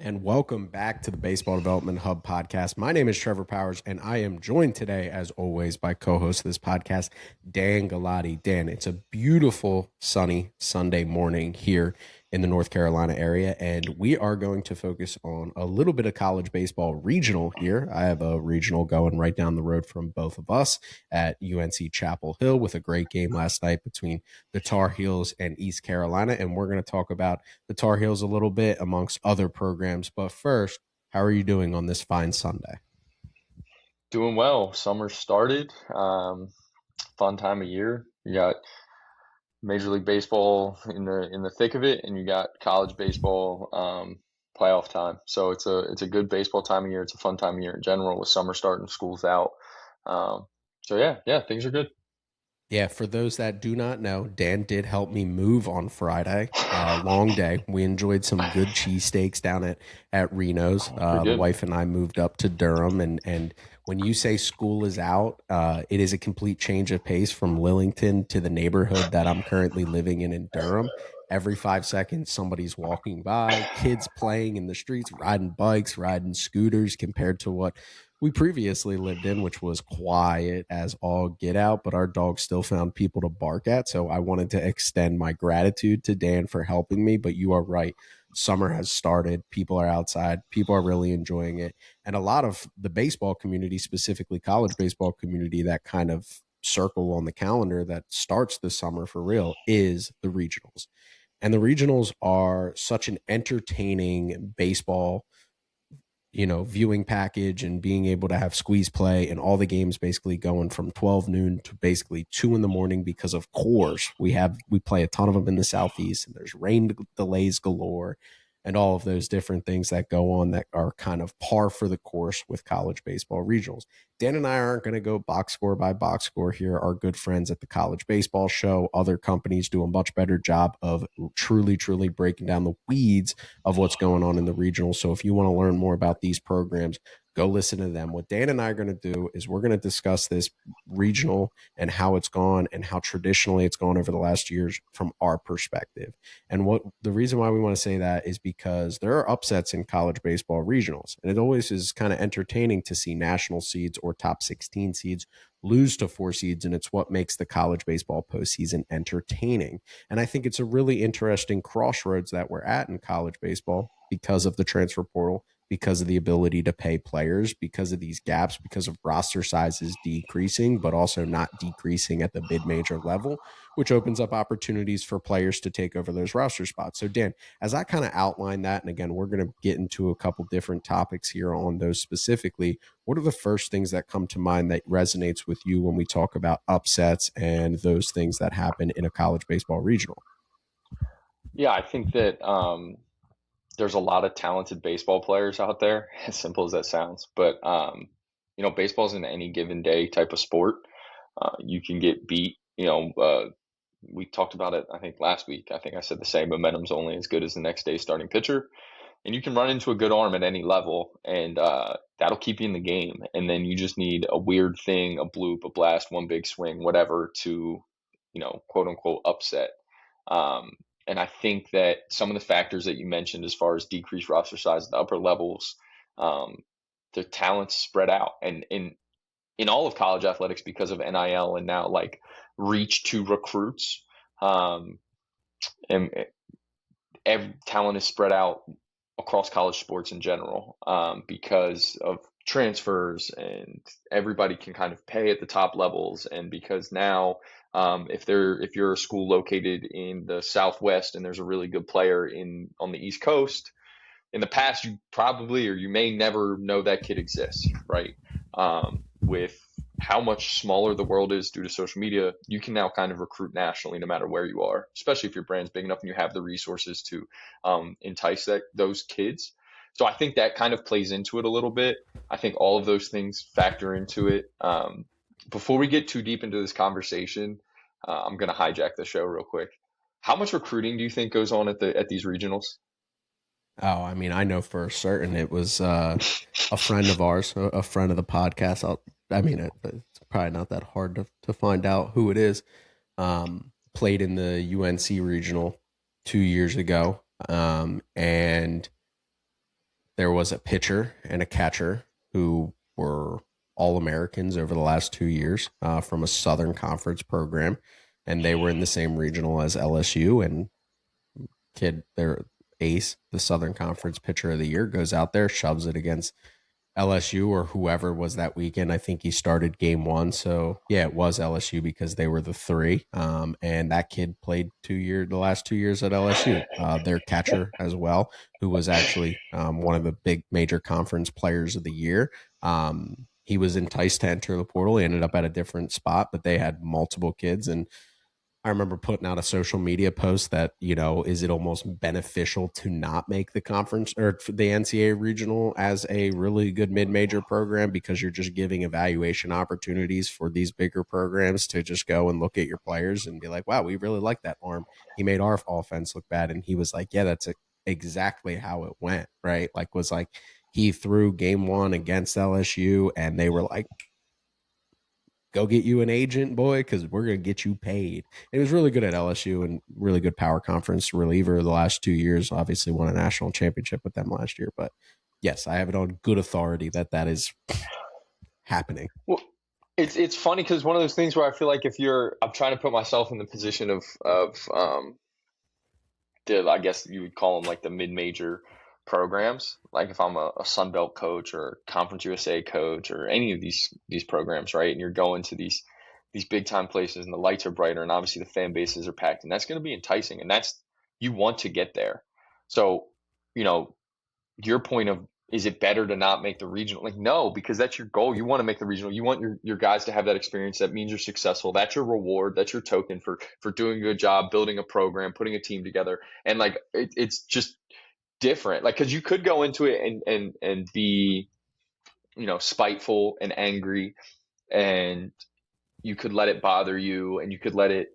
and welcome back to the Baseball Development Hub podcast. My name is Trevor Powers, and I am joined today, as always, by co-host of this podcast, Dan Galati. Dan, it's a beautiful, sunny Sunday morning here in the North Carolina area, and we are going to focus on a little bit of college baseball regional here. I have a regional going right down the road from both of us at UNC Chapel Hill with a great game last night between the Tar Heels and East Carolina, and we're going to talk about the Tar Heels a little bit amongst other programs. But first, how are you doing on this fine Sunday? Doing well. Summer started. Fun time of year. You got Major League Baseball in the thick of it, and you got college baseball playoff time. So it's a good baseball time of year. It's a fun time of year in general with summer starting, schools out. So things are good. Yeah, for those that do not know, Dan did help me move on Friday. Long day. We enjoyed some good cheesesteaks down at Reno's. Pretty The good. wife and I moved up to Durham, and when you say school is out, it is a complete change of pace from Lillington to the neighborhood that I'm currently living in Durham. Every 5 seconds, somebody's walking by, kids playing in the streets, riding bikes, riding scooters, compared to what we previously lived in, which was quiet as all get out, but our dog still found people to bark at. So I wanted to extend my gratitude to Dan for helping me. But you are right. Summer has started. People are outside. People are really enjoying it. And a lot of the baseball community, specifically college baseball community, that kind of circle on the calendar that starts the summer for real is the regionals. And the regionals are such an entertaining baseball viewing package, and being able to have squeeze play and all the games basically going from 12 noon to basically 2 in the morning, because of course we play a ton of them in the Southeast, and there's rain delays galore and all of those different things that go on that are kind of par for the course with college baseball regionals. Dan and I aren't going to go box score by box score here. Our good friends at the College Baseball Show, other companies, do a much better job of truly breaking down the weeds of what's going on in the regional. So if you want to learn more about these programs, go listen to them. What Dan and I are going to do is we're going to discuss this regional and how it's gone and how traditionally it's gone over the last years from our perspective. And what the reason why we want to say that is because there are upsets in college baseball regionals, and it always is kind of entertaining to see national seeds or top 16 seeds lose to 4 seeds, and it's what makes the college baseball postseason entertaining. And I think it's a really interesting crossroads that we're at in college baseball because of the transfer portal, because of the ability to pay players, because of these gaps, because of roster sizes decreasing, but also not decreasing at the mid-major level, which opens up opportunities for players to take over those roster spots. So, Dan, as I kind of outline that, and again, we're going to get into a couple different topics here on those specifically, what are the first things that come to mind that resonates with you when we talk about upsets and those things that happen in a college baseball regional? Yeah, I think that there's a lot of talented baseball players out there, as simple as that sounds. But baseball is an any given day type of sport. You can get beat. We talked about it, I think, last week. I think I said the same. Momentum's only as good as the next day's starting pitcher. And you can run into a good arm at any level, and that'll keep you in the game. And then you just need a weird thing, a bloop, a blast, one big swing, whatever, to, quote unquote, upset. Um, and I think that some of the factors that you mentioned, as far as decreased roster size at the upper levels, um, the talent's spread out. And in all of college athletics, because of NIL and now like reach to recruits, um, and talent is spread out across college sports in general, because of transfers, and everybody can kind of pay at the top levels. And because now, if you're a school located in the Southwest and there's a really good player on the East Coast, in the past you probably, or you may never know that kid exists, right? With how much smaller the world is due to social media, you can now kind of recruit nationally no matter where you are, especially if your brand's big enough and you have the resources to entice those kids. So I think that kind of plays into it a little bit. I think all of those things factor into it. Before we get too deep into this conversation, I'm going to hijack the show real quick. How much recruiting do you think goes on at these regionals? Oh, I mean, I know for certain it was a friend of ours, a friend of the podcast. It's probably not that hard to find out who it is. Played in the UNC regional 2 years ago, and there was a pitcher and a catcher who were all Americans over the last 2 years from a Southern Conference program, and they were in the same regional as LSU. And their ace, the Southern Conference pitcher of the year, goes out there, shoves it against LSU or whoever was that weekend. I think he started game one. So yeah, it was LSU because they were the three. And that kid played the last 2 years at LSU. Their catcher as well, who was actually one of the big major conference players of the year. He was enticed to enter the portal. He ended up at a different spot, but they had multiple kids. And I remember putting out a social media post that, is it almost beneficial to not make the conference or the NCAA regional as a really good mid-major program, because you're just giving evaluation opportunities for these bigger programs to just go and look at your players and be like, wow, we really like that arm. He made our offense look bad. And he was like, yeah, that's exactly how it went. Right. He threw game one against LSU and they were like, go get you an agent, boy, because we're going to get you paid. And he was really good at LSU and really good power conference reliever the last 2 years. Obviously won a national championship with them last year. But yes, I have it on good authority that is happening. Well, it's funny because one of those things where I feel like I'm trying to put myself in the position of I guess you would call them like the mid-major programs. Like if I'm a Sun Belt coach or Conference USA coach or any of these programs, right? And you're going to these big time places and the lights are brighter and obviously the fan bases are packed and that's going to be enticing and you want to get there. So, your point of, is it better to not make the regional? Like, no, because that's your goal. You want to make the regional. You want your guys to have that experience. That means you're successful. That's your reward. That's your token for doing a good job, building a program, putting a team together. And like, it's just different. Like, because you could go into it and be, spiteful and angry, and you could let it bother you, and you could let it,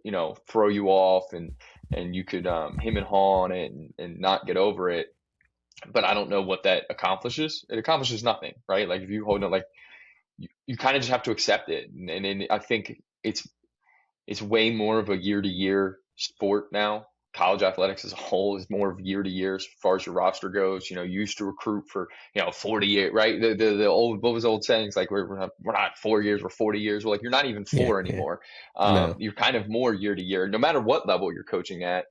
throw you off, and you could him and haw on it and not get over it. But I don't know what that accomplishes. It accomplishes nothing, right? Like if you hold it, like you kind of just have to accept it. And I think it's way more of a year to year sport now. College athletics as a whole is more of year to year as far as your roster goes. You used to recruit for 40 years, right? The old, what was the old sayings, like we're not 4 years, we're 40 years. Well, like you're not even four anymore. No. You're kind of more year to year, no matter what level you're coaching at.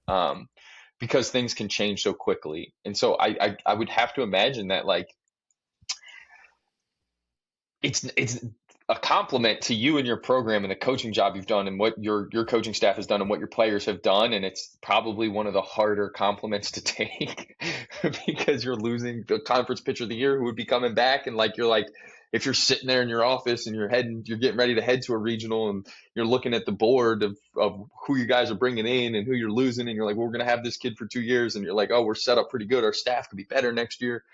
Because things can change so quickly. And so I would have to imagine that like it's a compliment to you and your program and the coaching job you've done and what your coaching staff has done and what your players have done. And it's probably one of the harder compliments to take because you're losing the conference pitcher of the year who would be coming back. And like, you're like, if you're sitting there in your office and you're getting ready to head to a regional and you're looking at the board of who you guys are bringing in and who you're losing, and you're like, well, we're going to have this kid for 2 years, and you're like, oh, we're set up pretty good. Our staff could be better next year.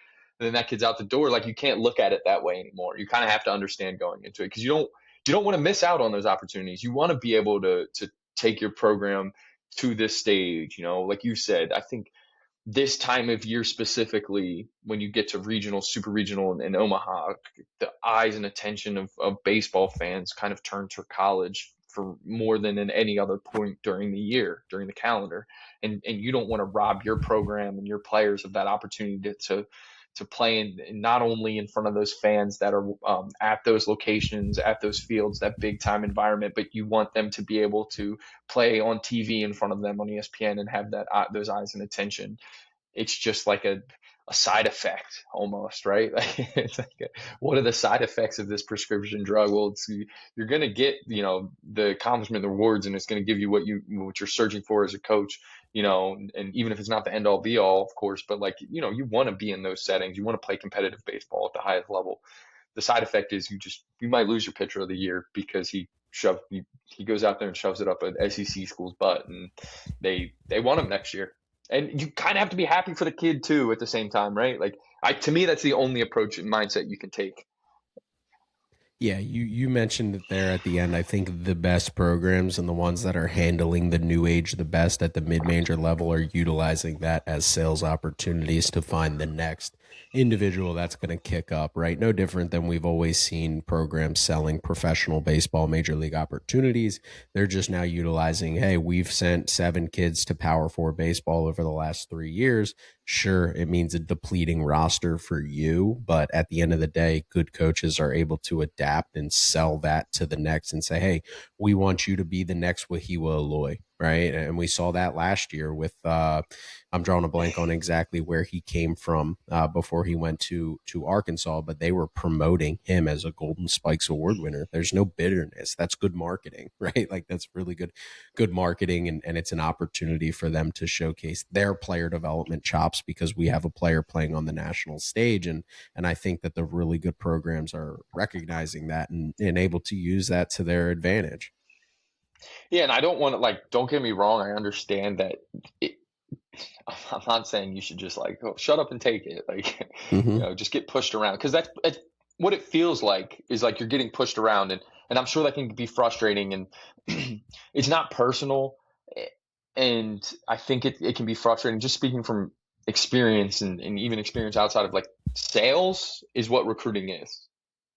And then that kid's out the door. Like, you can't look at it that way anymore. You kind of have to understand going into it because you don't want to miss out on those opportunities. You want to be able to take your program to this stage. Like you said, I think this time of year specifically, when you get to regional, super regional in Omaha, the eyes and attention of baseball fans kind of turn to college for more than in any other point during the year, during the calendar. And you don't want to rob your program and your players of that opportunity to play in not only in front of those fans that are at those locations, at those fields, that big time environment, but you want them to be able to play on TV in front of them on ESPN and have those eyes and attention. It's just like a side effect almost, right? Like, it's like, what are the side effects of this prescription drug? Well, you're going to get, the accomplishment, the rewards, and it's going to give you what you're searching for as a coach, and even if it's not the end all be all, of course, but like, you want to be in those settings. You want to play competitive baseball at the highest level. The side effect is you might lose your pitcher of the year because he goes out there and shoves it up an SEC school's butt, and they want him next year. And you kind of have to be happy for the kid too at the same time, right? Like, to me, that's the only approach and mindset you can take. Yeah, you mentioned it there at the end. I think the best programs and the ones that are handling the new age the best at the mid-major level are utilizing that as sales opportunities to find the next individual that's going to kick up, right? No different than we've always seen programs selling professional baseball major league opportunities. They're just now utilizing, hey, we've sent 7 kids to Power Four baseball over the last 3 years. Sure, it means a depleting roster for you, but at the end of the day, good coaches are able to adapt and sell that to the next and say, hey, we want you to be the next Wahiwa Aloy, right? And we saw that last year with I'm drawing a blank on exactly where he came from before he went to Arkansas, but they were promoting him as a Golden Spikes Award winner. There's no bitterness. That's good marketing, right? Like that's really good marketing, and it's an opportunity for them to showcase their player development chops because we have a player playing on the national stage, and I think that the really good programs are recognizing that and able to use that to their advantage. Yeah, and I don't want to like. Don't get me wrong. I understand that. It, I'm not saying you should just like oh, shut up and take it. Like, Mm-hmm. just get pushed around because that's what it feels like is like you're getting pushed around, and I'm sure that can be frustrating. And it's not personal, eh, and I think it can be frustrating. Just speaking from experience and even experience outside of like sales is what recruiting is,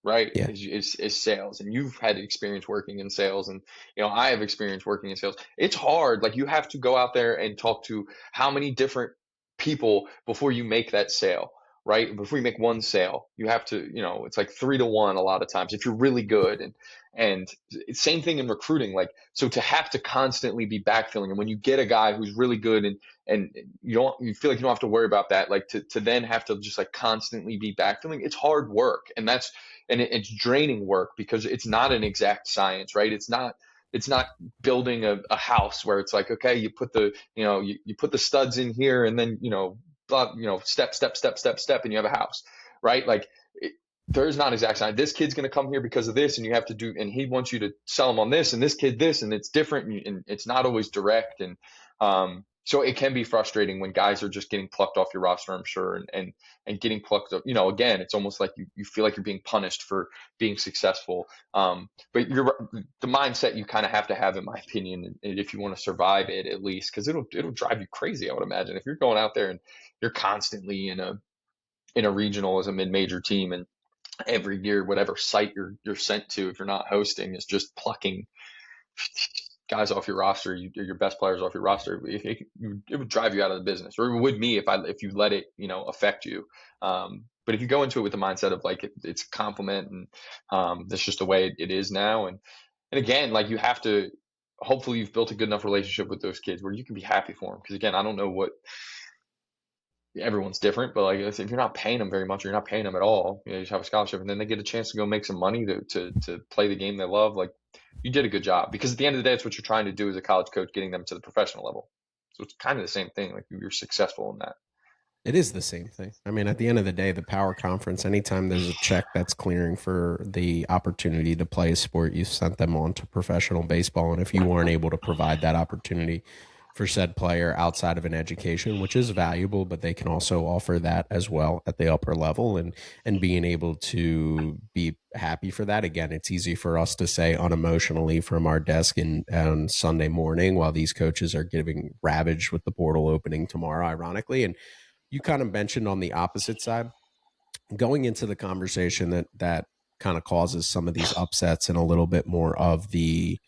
right? Yeah. Is sales, and you've had experience working in sales, and I have experience working in sales. It's hard. Like you have to go out there and talk to how many different people before you make that sale, right? Before you make one sale, you have to, it's like 3 to 1 a lot of times if you're really good. And same thing in recruiting. Like, so to have to constantly be backfilling, and when you get a guy who's really good and you feel like you don't have to worry about that, like to then have to just like constantly be backfilling, it's hard work. It's draining work because it's not an exact science, right? It's not building a house where it's like, okay, you put you put the studs in here and then, step, step, step, step, step, and you have a house, right? Like there's not exact science. This kid's going to come here because of this, and you have to do, and he wants you to sell him on this, and this kid this, and it's different, and it's not always direct, and so it can be frustrating when guys are just getting plucked off your roster, I'm sure, and getting plucked up. Again, it's almost like you feel like you're being punished for being successful. But the mindset you kind of have to have, in my opinion, if you want to survive it at least, because it'll drive you crazy. I would imagine if you're going out there and you're constantly in a regional as a mid-major team, and every year whatever site you're sent to, if you're not hosting, is just plucking guys off your roster, your best players off your roster. It would drive you out of the business, or it would me if you let it affect you. But if you go into it with the mindset of like it's a compliment, and that's just the way it is now, and again, like you have to, hopefully you've built a good enough relationship with those kids where you can be happy for them. Because again, I don't know what, everyone's different, but like if you're not paying them very much, or you're not paying them at all, you just have a scholarship, and then they get a chance to go make some money to play the game they love. Like you did a good job, because at the end of the day, it's what you're trying to do as a college coach, getting them to the professional level. So it's kind of the same thing. Like you're successful in that. It is the same thing. I mean, at the end of the day, the power conference, anytime there's a check that's clearing for the opportunity to play a sport, you sent them on to professional baseball. And if you weren't able to provide that opportunity for said player outside of an education, which is valuable, but they can also offer that as well at the upper level, and being able to be happy for that. Again, it's easy for us to say unemotionally from our desk on Sunday morning while these coaches are getting ravaged with the portal opening tomorrow, ironically. And you kind of mentioned on the opposite side, going into the conversation that kind of causes some of these upsets and a little bit more of the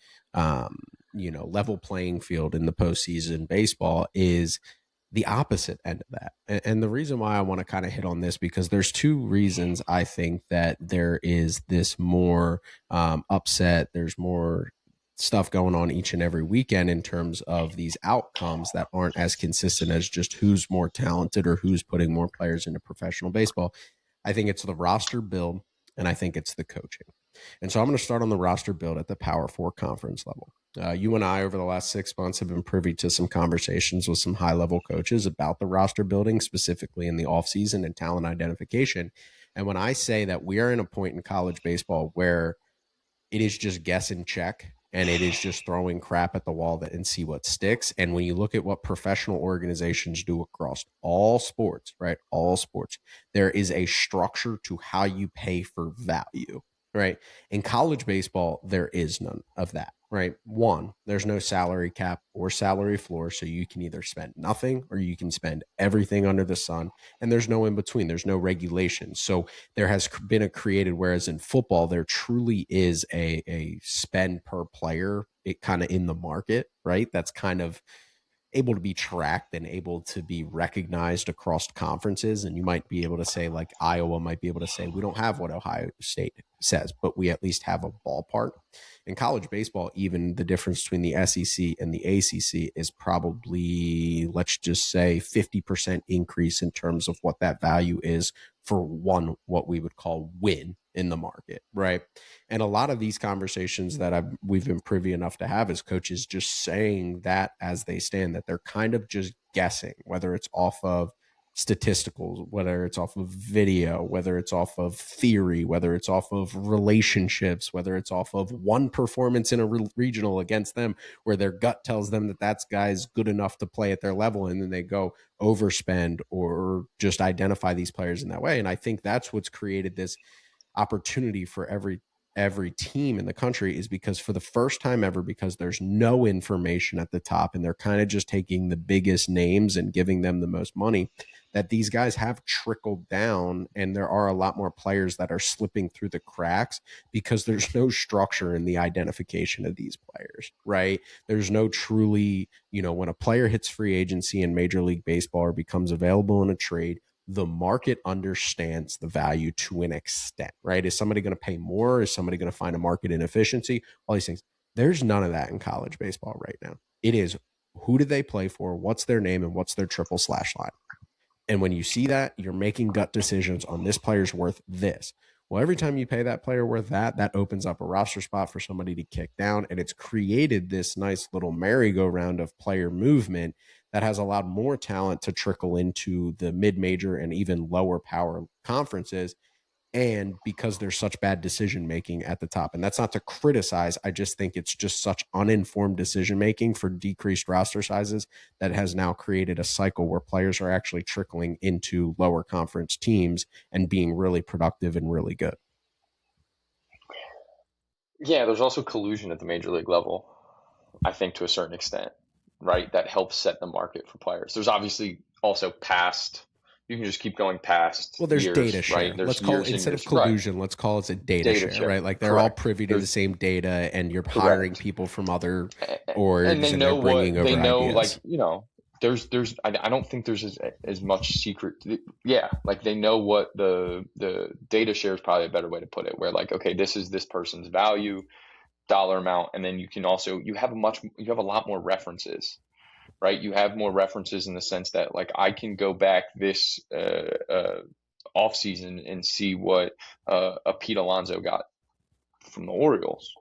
level playing field in the postseason baseball is the opposite end of that. And the reason why I want to kind of hit on this, because there's 2 reasons I think that there is this more upset. There's more stuff going on each and every weekend in terms of these outcomes that aren't as consistent as just who's more talented or who's putting more players into professional baseball. I think it's the roster build, and I think it's the coaching. And so I'm going to start on the roster build at the Power Four conference level. You and I, over the last 6 months, have been privy to some conversations with some high level coaches about the roster building, specifically in the offseason and talent identification. And when I say that we are in a point in college baseball where it is just guess and check, and it is just throwing crap at the wall and see what sticks. And when you look at what professional organizations do across all sports, right? All sports, there is a structure to how you pay for value, right? In college baseball, there is none of that. right? One, there's no salary cap or salary floor. So you can either spend nothing or you can spend everything under the sun. And there's no in between, there's no regulation. So there has been a created, whereas in football, there truly is a spend per player, it kind of in the market, right? That's kind of able to be tracked and able to be recognized across conferences. And you might be able to say, like Iowa might be able to say, we don't have what Ohio State says, but we at least have a ballpark. In college baseball, even the difference between the SEC and the ACC is probably, let's just say, 50% increase in terms of what that value is for one, what we would call win in the market, right? And a lot of these conversations that we've been privy enough to have as coaches just saying that as they stand, that they're kind of just guessing, whether it's off of statisticals, whether it's off of video, whether it's off of theory, whether it's off of relationships, whether it's off of one performance in a regional against them where their gut tells them that that's guy's good enough to play at their level, and then they go overspend or just identify these players in that way. And I think that's what's created this opportunity for every team in the country, is because for the first time ever, because there's no information at the top and they're kind of just taking the biggest names and giving them the most money, that these guys have trickled down, and there are a lot more players that are slipping through the cracks because there's no structure in the identification of these players, right? There's no truly, when a player hits free agency in Major League Baseball or becomes available in a trade, the market understands the value to an extent, right? Is somebody going to pay more? Is somebody going to find a market inefficiency? All these things. There's none of that in college baseball right now. It is, who do they play for? What's their name? And what's their triple slash line? And when you see that, you're making gut decisions on, this player's worth this. Well, every time you pay that player worth that opens up a roster spot for somebody to kick down. And it's created this nice little merry-go-round of player movement that has allowed more talent to trickle into the mid-major and even lower power conferences. And because there's such bad decision making at the top, and that's not to criticize, I just think it's just such uninformed decision making for decreased roster sizes that has now created a cycle where players are actually trickling into lower conference teams and being really productive and really good. Yeah, there's also collusion at the major league level, I think, to a certain extent, right? That helps set the market for players. There's obviously also past, you can just keep going past Well, there's data years, right? share. Let's There's call it, years and instead of years, right? collusion, let's call it a data Data share, share, right? Like they're all correct. privy to the There's same data, and you're hiring correct. people from other And orgs they and they're know bringing what they over know, like, ideas. I don't think there's as much secret. Yeah, like they know what the data share is probably a better way to put it, where like, okay, this is this person's value, dollar amount, and then you can also, you have a lot more references, right? You have more references in the sense that, like, I can go back this off season and see what a Pete Alonso got from the Orioles.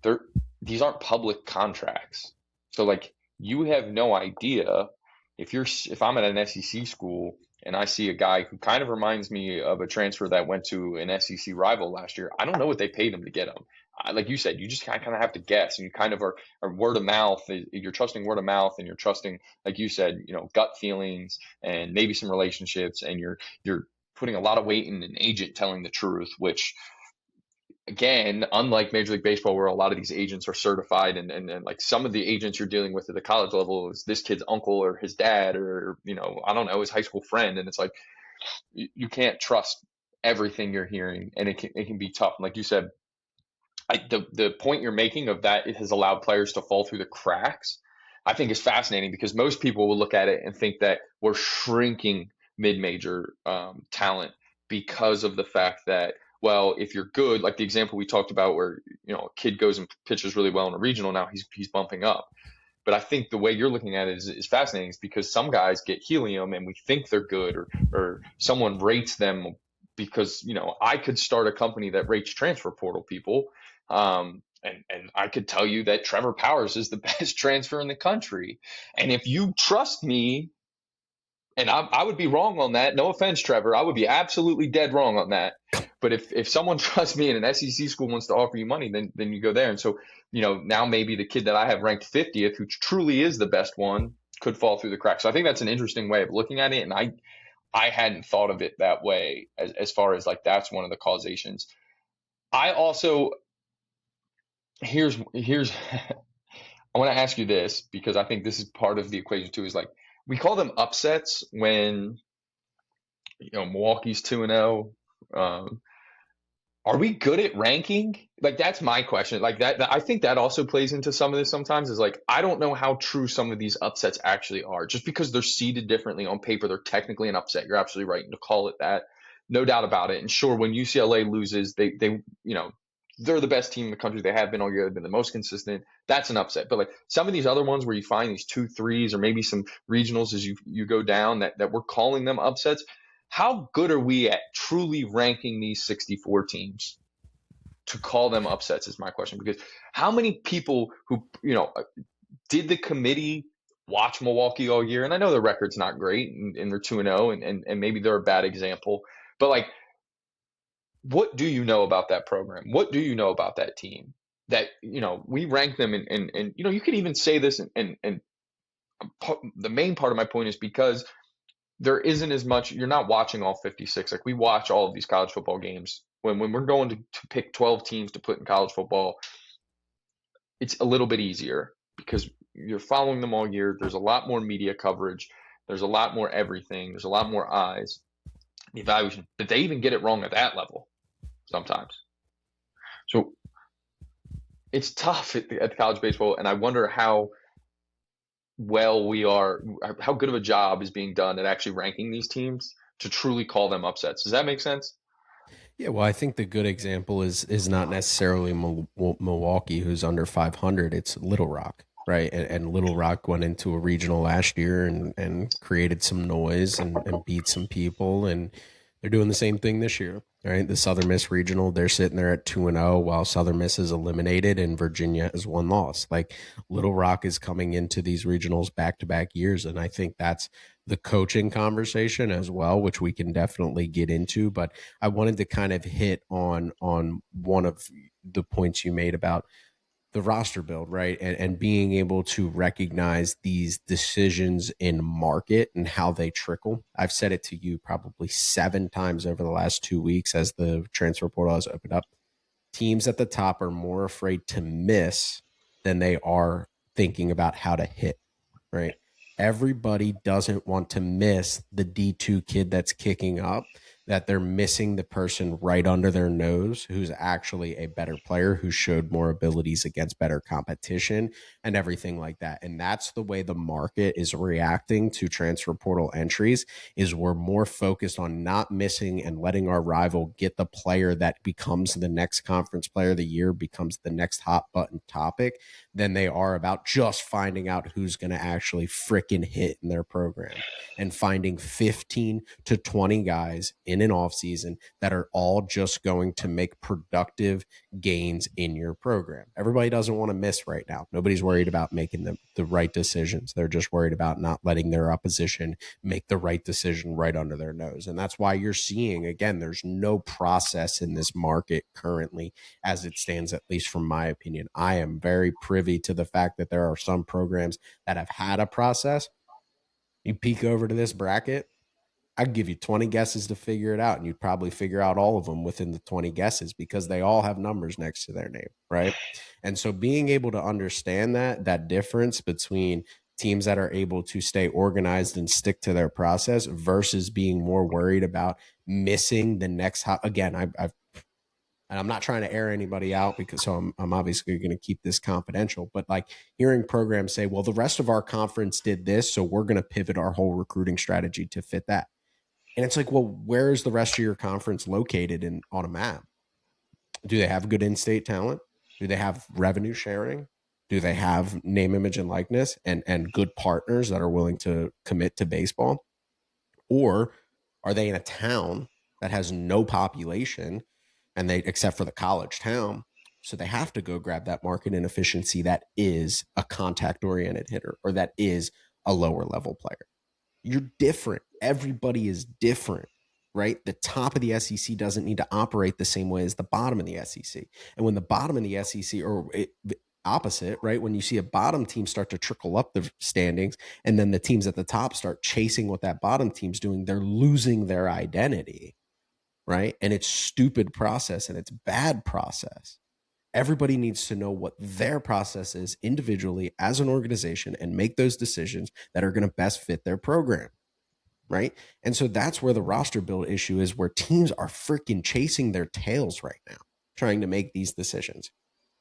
They're These aren't public contracts, so like you have no idea if I'm at an SEC school and I see a guy who kind of reminds me of a transfer that went to an SEC rival last year. I don't know what they paid him to get him. Like you said, you just kind of have to guess, and you kind of are word of mouth. You're trusting word of mouth, and you're trusting, like you said, gut feelings and maybe some relationships, and you're putting a lot of weight in an agent telling the truth, which, again, unlike Major League Baseball, where a lot of these agents are certified, and like some of the agents you're dealing with at the college level is this kid's uncle or his dad, or I don't know, his high school friend, and it's like you can't trust everything you're hearing, and it can be tough. And like you said, the point you're making of that, it has allowed players to fall through the cracks, I think is fascinating, because most people will look at it and think that we're shrinking mid-major talent because of the fact that, well, if you're good, like the example we talked about where a kid goes and pitches really well in a regional, now he's bumping up. But I think the way you're looking at it is fascinating, is because some guys get helium and we think they're good, or someone rates them, because I could start a company that rates transfer portal people, and I could tell you that Trevor Powers is the best transfer in the country. And if you trust me, and I would be wrong on that. No offense, Trevor. I would be absolutely dead wrong on that. But if someone trusts me and an SEC school wants to offer you money, then you go there. And so, now maybe the kid that I have ranked 50th, who truly is the best one, could fall through the cracks. So I think that's an interesting way of looking at it. And I hadn't thought of it that way, as far as like that's one of the causations. I also here's I want to ask you this because I think this is part of the equation too. Is like we call them upsets when Milwaukee's 2-0. Are we good at ranking? Like that's my question. Like that I think that also plays into some of this sometimes is like I don't know how true some of these upsets actually are. Just because they're seeded differently on paper, they're technically an upset. You're absolutely right to call it that. No doubt about it. And sure, when UCLA loses, they they're the best team in the country. They have been all year. They've been the most consistent. That's an upset. But like some of these other ones where you find these 2-3s or maybe some regionals as you go down that we're calling them upsets, how good are we at truly ranking these 64 teams to call them upsets is my question. Because how many people who, did the committee watch Milwaukee all year? And I know the record's not great and they're 2-0 and maybe they're a bad example, but like, what do you know about that program? What do you know about that team that, we rank them and you could even say this and the main part of my point is because there isn't as much. You're not watching all 56. Like we watch all of these college football games. When we're going to pick 12 teams to put in college football, it's a little bit easier because you're following them all year. There's a lot more media coverage. There's a lot more everything. There's a lot more eyes. The evaluation. Did they even get it wrong at that level? Sometimes. So it's tough at college baseball, and I wonder how well we are, how good of a job is being done at actually ranking these teams to truly call them upsets. Does that make sense? Yeah, well, I think the good example is not necessarily Milwaukee, who's under 500. It's Little Rock, right? And Little Rock went into a regional last year and created some noise and beat some people, and they're doing the same thing this year, right? The Southern Miss regional, they're sitting there at 2-0, while Southern Miss is eliminated and Virginia has one loss. Like Little Rock is coming into these regionals back to back years, and I think that's the coaching conversation as well, which we can definitely get into. But I wanted to kind of hit on one of the points you made about the roster build, right? And being able to recognize these decisions in market and how they trickle. I've said it to you probably 7 times over the last 2 weeks as the transfer portal has opened up. Teams at the top are more afraid to miss than they are thinking about how to hit, right? Everybody doesn't want to miss the D2 kid that's kicking up, that they're missing the person right under their nose who's actually a better player, who showed more abilities against better competition and everything like that. And that's the way the market is reacting to transfer portal entries, is we're more focused on not missing and letting our rival get the player that becomes the next conference player of the year, becomes the next hot button topic, than they are about just finding out who's going to actually freaking hit in their program and finding 15 to 20 guys in an offseason that are all just going to make productive gains in your program. Everybody doesn't want to miss right now. Nobody's worried about making the right decisions. They're just worried about not letting their opposition make the right decision right under their nose. And that's why you're seeing, again, there's no process in this market currently as it stands, at least from my opinion. I am very privy to the fact that there are some programs that have had a process. You peek over to this bracket, I'd give you 20 guesses to figure it out, and you'd probably figure out all of them within the 20 guesses because they all have numbers next to their name, right? And so being able to understand that difference between teams that are able to stay organized and stick to their process versus being more worried about missing the next hot. Again, I've and I'm not trying to air anybody out because I'm obviously going to keep this confidential, but like hearing programs say, well, the rest of our conference did this, so we're going to pivot our whole recruiting strategy to fit that. And it's like, well, where is the rest of your conference located on a map? Do they have good in-state talent? Do they have revenue sharing? Do they have name, image, and likeness and good partners that are willing to commit to baseball? Or are they in a town that has no population and they, except for the college town, so they have to go grab that market inefficiency that is a contact oriented hitter or that is a lower level player? You're different. Everybody is different, right? The top of the SEC doesn't need to operate the same way as the bottom of the SEC. And when the bottom of the SEC, or opposite, right? When you see a bottom team start to trickle up the standings and then the teams at the top start chasing what that bottom team's doing, they're losing their identity, right? And it's stupid process and it's bad process. Everybody needs to know what their process is individually as an organization and make those decisions that are going to best fit their program. Right. And so that's where the roster build issue is, where teams are freaking chasing their tails right now, trying to make these decisions.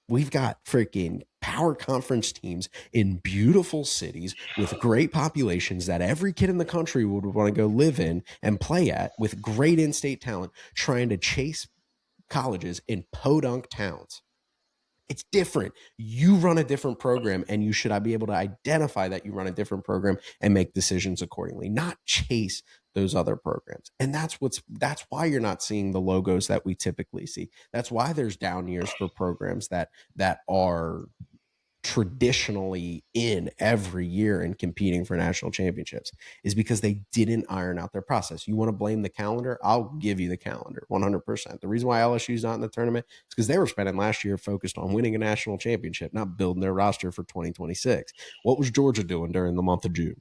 We've got freaking power conference teams in beautiful cities with great populations that every kid in the country would want to go live in and play at, with great in-state talent, trying to chase colleges in podunk towns. It's different. You run a different program, and you should be able to identify that you run a different program and make decisions accordingly, not chase those other programs. And that's why you're not seeing the logos that we typically see. That's why there's down years for programs that are traditionally in every year and competing for national championships, is because they didn't iron out their process. You want to blame the calendar? I'll give you the calendar 100%. The reason why LSU's not in the tournament is because they were spending last year focused on winning a national championship, not building their roster for 2026. What was Georgia doing during the month of June?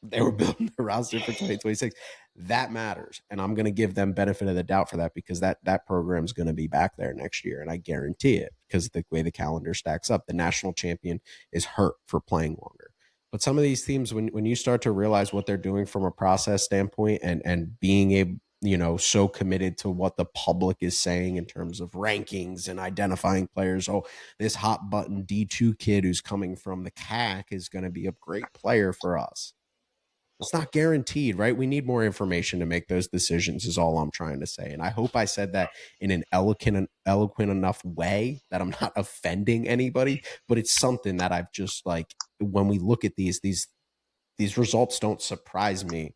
They were building the roster for 2026. That matters, and I'm going to give them benefit of the doubt for that, because that program is going to be back there next year, and I guarantee it, because of the way the calendar stacks up. The national champion is hurt for playing longer. But some of these teams, when you start to realize what they're doing from a process standpoint, and being able, so committed to what the public is saying in terms of rankings and identifying players. Oh, this hot button D2 kid who's coming from the CAC is going to be a great player for us. It's not guaranteed, right? We need more information to make those decisions, is all I'm trying to say. And I hope I said that in an eloquent enough way that I'm not offending anybody, but it's something that I've just, like, when we look at these results don't surprise me,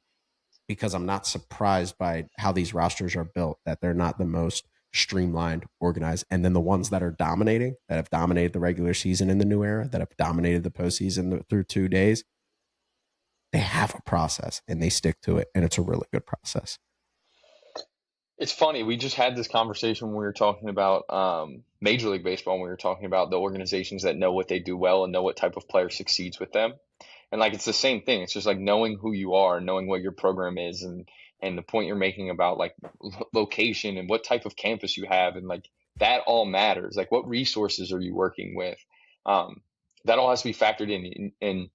because I'm not surprised by how these rosters are built, that they're not the most streamlined, organized. And then the ones that are dominating, that have dominated the regular season in the new era, that have dominated the postseason through 2 days, they have a process and they stick to it, and it's a really good process. It's funny. We just had this conversation when we were talking about Major League Baseball, when we were talking about the organizations that know what they do well and know what type of player succeeds with them. And like, it's the same thing. It's just like knowing who you are, knowing what your program is, and the point you're making about like location and what type of campus you have, and like that all matters. Like, what resources are you working with? That all has to be factored in. And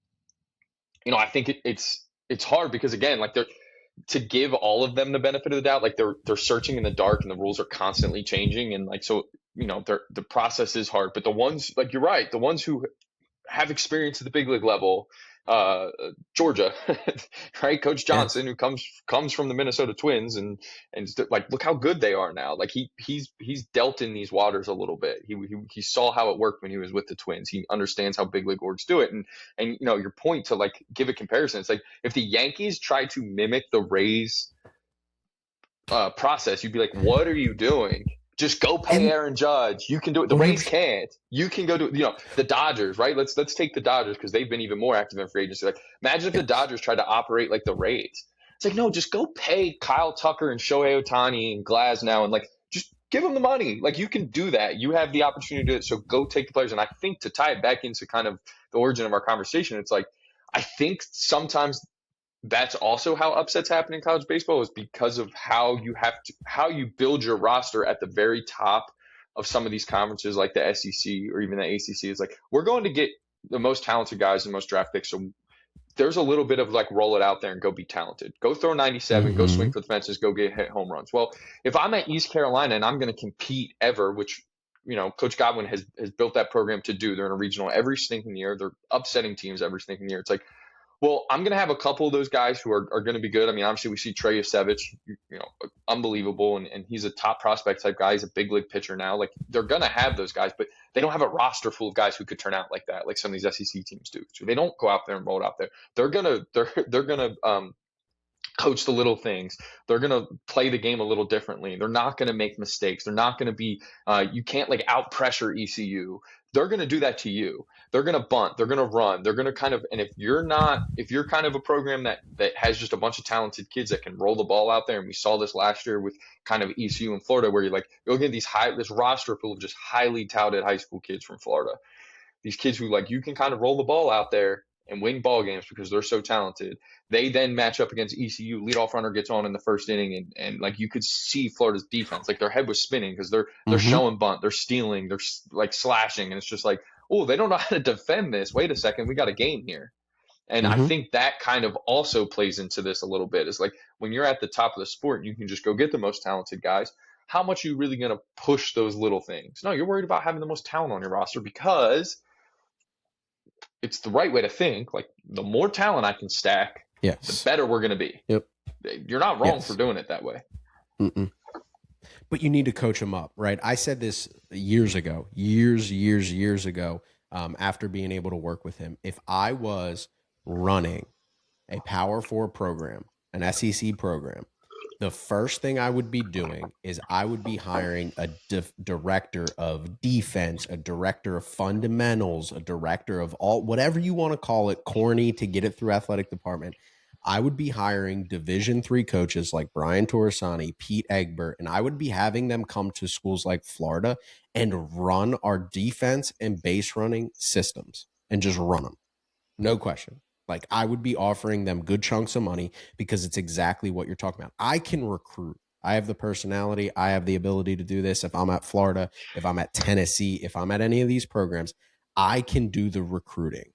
I think it's hard because, again, like, they're to give all of them the benefit of the doubt. Like, they're searching in the dark, and the rules are constantly changing, and like, so the process is hard. But the ones, like, you're right, the ones who have experience at the big league level, uh, Georgia, right? Coach Yes. Johnson, who comes from the Minnesota Twins, and like, look how good they are now. Like, he's dealt in these waters a little bit. He saw how it worked when he was with the Twins. He understands how big league orgs do it. And your point to, like, give a comparison, it's like, if the Yankees try to mimic the Rays process, you'd be like, what are you doing? Just go pay And Aaron Judge. You can do it. The Rays 100%. can't. You can go do it. The Dodgers, right? Let's take the Dodgers, because they've been even more active in free agency. Like, imagine if the Yes. Dodgers tried to operate like the Rays. It's like, no, just go pay Kyle Tucker and Shohei Ohtani and Glasnow, and like, just give them the money. Like, you can do that. You have the opportunity to do it. So go take the players. And I think, to tie it back into kind of the origin of our conversation, it's like, I think sometimes that's also how upsets happen in college baseball, is because of how you build your roster at the very top of some of these conferences, like the SEC or even the ACC. Is like, we're going to get the most talented guys and most draft picks, so there's a little bit of like, roll it out there and go be talented, go throw 97, go swing Mm-hmm. for the fences, go get hit home runs. Well, if I'm at East Carolina and I'm going to compete ever, which Coach Godwin has built that program to do. They're in a regional every stinking year. They're upsetting teams every stinking year. It's like, well, I'm going to have a couple of those guys who are going to be good. I mean, obviously, we see Trey Yosevich, unbelievable, and he's a top prospect type guy. He's a big league pitcher now. Like, they're going to have those guys, but they don't have a roster full of guys who could turn out like that, like some of these SEC teams do. So they don't go out there and roll it out there. They're gonna coach the little things. They're going to play the game a little differently. They're not going to make mistakes. They're not going to be, you can't like out pressure ECU. They're going to do that to you. They're going to bunt. They're going to run. They're going to kind of, and if you're kind of a program that has just a bunch of talented kids that can roll the ball out there, and we saw this last year with kind of ECU in Florida, where you'll get this roster full of just highly touted high school kids from Florida. These kids who, like, you can kind of roll the ball out there, and win ball games because they're so talented. They then match up against ECU. Leadoff runner gets on in the first inning, and like you could see Florida's defense, like their head was spinning because they're Mm-hmm. showing bunt, they're stealing, they're like slashing, and it's just like, oh, they don't know how to defend this. Wait a second, we got a game here. And I Mm-hmm. think that kind of also plays into this a little bit. It's like when you're at the top of the sport, you can just go get the most talented guys. How much are you really going to push those little things? No, you're worried about having the most talent on your roster because it's the right way to think. Like the more talent I can stack, the Yes. better we're going to be. Yep. You're not wrong for Yes. doing it that way. Mm-mm. But you need to coach them up, right? I said this years ago, years ago, after being able to work with him. If I was running a Power Four program, an SEC program, the first thing I would be doing is I would be hiring a director of defense, a director of fundamentals, a director of all, whatever you want to call it, corny to get it through athletic department. I would be hiring Division III coaches like Brian Torresani, Pete Egbert, and I would be having them come to schools like Florida and run our defense and base running systems and just run them. No question. Like I would be offering them good chunks of money because it's exactly what you're talking about. I can recruit. I have the personality. I have the ability to do this. If I'm at Florida, if I'm at Tennessee, if I'm at any of these programs, I can do the recruiting.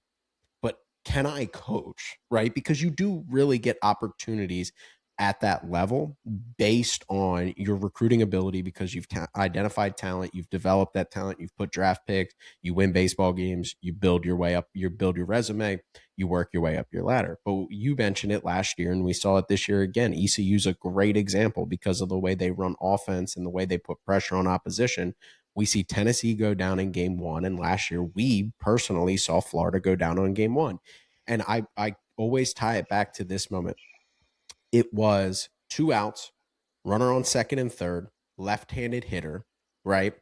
But can I coach, right? Because you do really get opportunities at that level based on your recruiting ability because you've identified talent, you've developed that talent, you've put draft picks, you win baseball games, you build your way up, you build your resume, you work your way up your ladder. But you mentioned it last year and we saw it this year again. ECU is a great example because of the way they run offense and the way they put pressure on opposition. We see Tennessee go down in game one. And last year, we personally saw Florida go down on game one. And I always tie it back to this moment. It was 2 outs, runner on second and third, left-handed hitter, right?